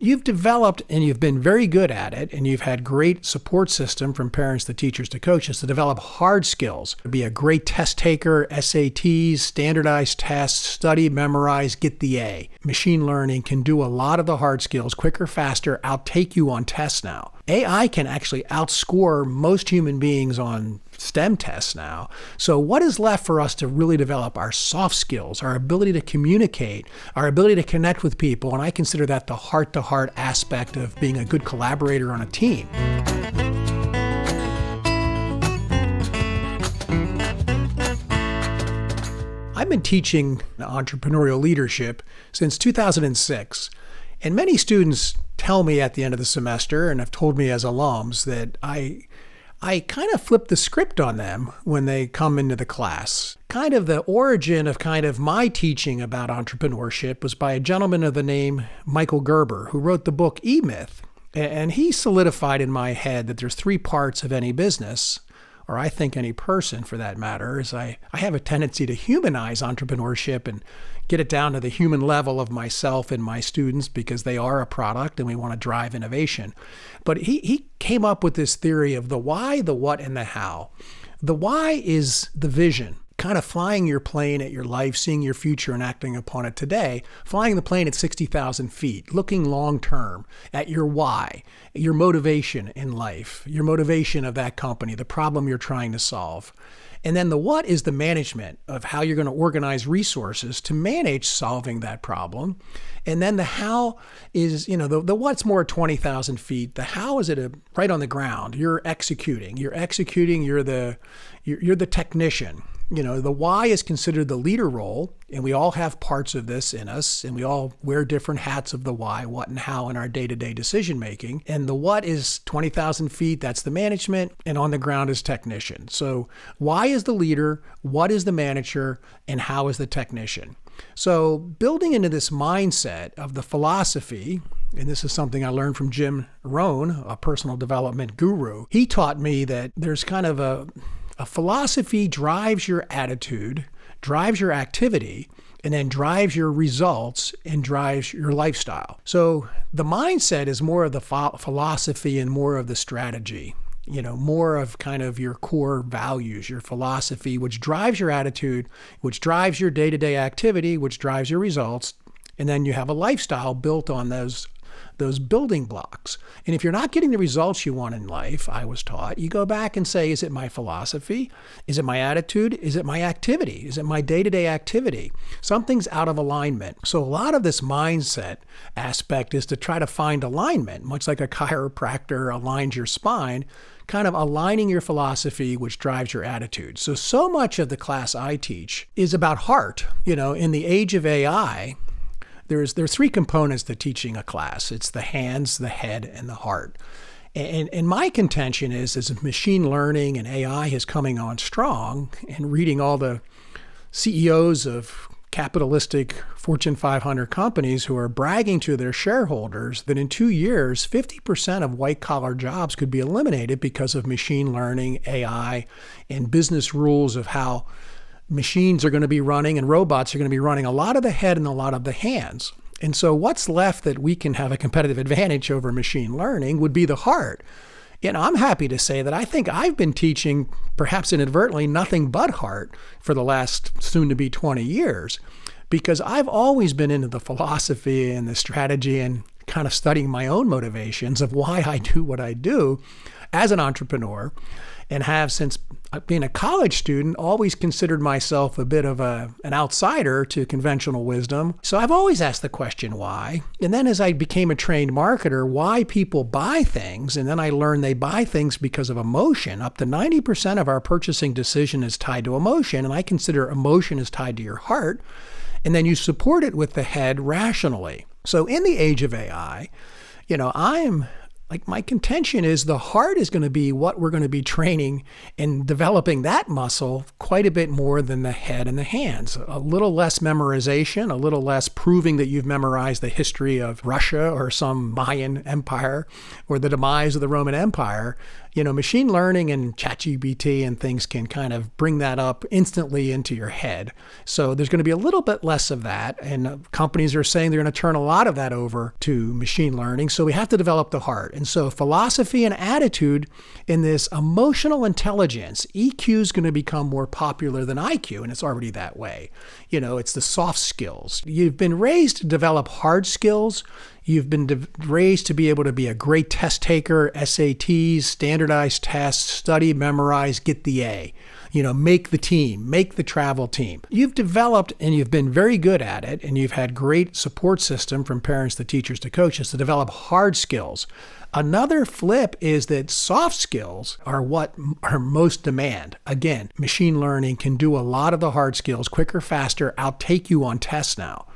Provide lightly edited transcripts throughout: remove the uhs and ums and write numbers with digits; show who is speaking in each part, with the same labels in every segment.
Speaker 1: You've developed and you've been very good at it, and you've had great support system from parents to teachers to coaches to develop hard skills. Be a great test taker, SATs, standardized tests, study, memorize, get the A. Machine learning can do a lot of the hard skills quicker, faster, outtake you on tests now. AI can actually outscore most human beings on STEM tests now. So what is left for us to really develop our soft skills, our ability to communicate, our ability to connect with people? And I consider that the heart-to-heart aspect of being a good collaborator on a team. I've been teaching entrepreneurial leadership since 2006, and many students tell me at the end of the semester, and have told me as alums, that I kind of flip the script on them when they come into the class. Kind of the origin of my teaching about entrepreneurship was by a gentleman of the name Michael Gerber, who wrote the book E-Myth. And he solidified in my head that there's three parts of any business, or I think any person for that matter, is I have a tendency to humanize entrepreneurship and get it down to the human level of myself and my students because they are a product and we want to drive innovation. But he came up with this theory of the why, the what, and the how. The why is the vision, kind of flying your plane at your life, seeing your future and acting upon it today, flying the plane at 60,000 feet, looking long term at your why, your motivation in life, your motivation of that company, the problem you're trying to solve. And then the what is the management of how you're going to organize resources to manage solving that problem. And then the how is, the what's more 20,000 feet. The how is right on the ground. You're executing, you're the technician. The why is considered the leader role, and we all have parts of this in us, and we all wear different hats of the why, what, and how in our day-to-day decision making. And the what is 20,000 feet, that's the management, and on the ground is technician. So why is the leader, what is the manager, and how is the technician? So building into this mindset of the philosophy, and this is something I learned from Jim Rohn, a personal development guru. He taught me that there's kind of a philosophy drives your attitude, drives your activity, and then drives your results and drives your lifestyle. So the mindset is more of the philosophy and more of the strategy, more of kind of your core values, your philosophy, which drives your attitude, which drives your day-to-day activity, which drives your results. And then you have a lifestyle built on those building blocks. And if you're not getting the results you want in life, I was taught, you go back and say, is it my philosophy? Is it my attitude? Is it my activity? Is it my day-to-day activity? Something's out of alignment. So a lot of this mindset aspect is to try to find alignment, much like a chiropractor aligns your spine, kind of aligning your philosophy, which drives your attitude. So much of the class I teach is about heart. In the age of AI, There's three components to teaching a class. It's the hands, the head, and the heart. And my contention is, as machine learning and AI is coming on strong, and reading all the CEOs of capitalistic Fortune 500 companies who are bragging to their shareholders that in 2 years, 50% of white-collar jobs could be eliminated because of machine learning, AI, and business rules of how machines are going to be running and robots are going to be running a lot of the head and a lot of the hands. And so what's left that we can have a competitive advantage over machine learning would be the heart. I'm happy to say that I think I've been teaching, perhaps inadvertently, nothing but heart for the last soon to be 20 years, because I've always been into the philosophy and the strategy and kind of studying my own motivations of why I do what I do as an entrepreneur, and have, since being a college student, always considered myself a bit of an outsider to conventional wisdom. So I've always asked the question, why? And then as I became a trained marketer, why people buy things. And then I learned they buy things because of emotion. Up to 90% of our purchasing decision is tied to emotion. And I consider emotion is tied to your heart. And then you support it with the head rationally. So in the age of AI, my contention is the heart is going to be what we're going to be training and developing that muscle quite a bit more than the head and the hands. A little less memorization, a little less proving that you've memorized the history of Russia or some Mayan empire or the demise of the Roman Empire. Machine learning and ChatGPT and things can kind of bring that up instantly into your head. So there's going to be a little bit less of that. And companies are saying they're going to turn a lot of that over to machine learning. So we have to develop the heart. And so philosophy and attitude in this emotional intelligence, EQ is going to become more popular than IQ. And it's already that way. It's the soft skills. You've been raised to develop hard skills. You've been raised to be able to be a great test taker, SATs, standardized tests, study, memorize, get the A. Make the team, make the travel team. You've developed and you've been very good at it, and you've had great support system from parents to teachers to coaches to develop hard skills. Another flip is that soft skills are what are most demand. Again, machine learning can do a lot of the hard skills quicker, faster, outtake you on tests now.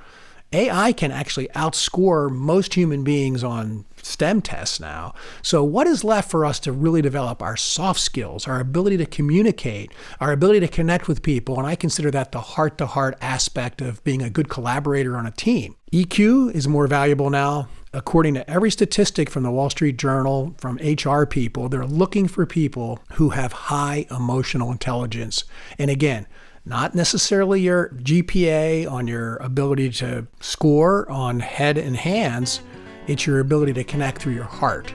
Speaker 1: AI can actually outscore most human beings on STEM tests now. So what is left for us to really develop our soft skills, our ability to communicate, our ability to connect with people? And I consider that the heart-to-heart aspect of being a good collaborator on a team. EQ is more valuable now. According to every statistic from the Wall Street Journal, from HR people, they're looking for people who have high emotional intelligence. And again, not necessarily your GPA on your ability to score on head and hands. It's your ability to connect through your heart.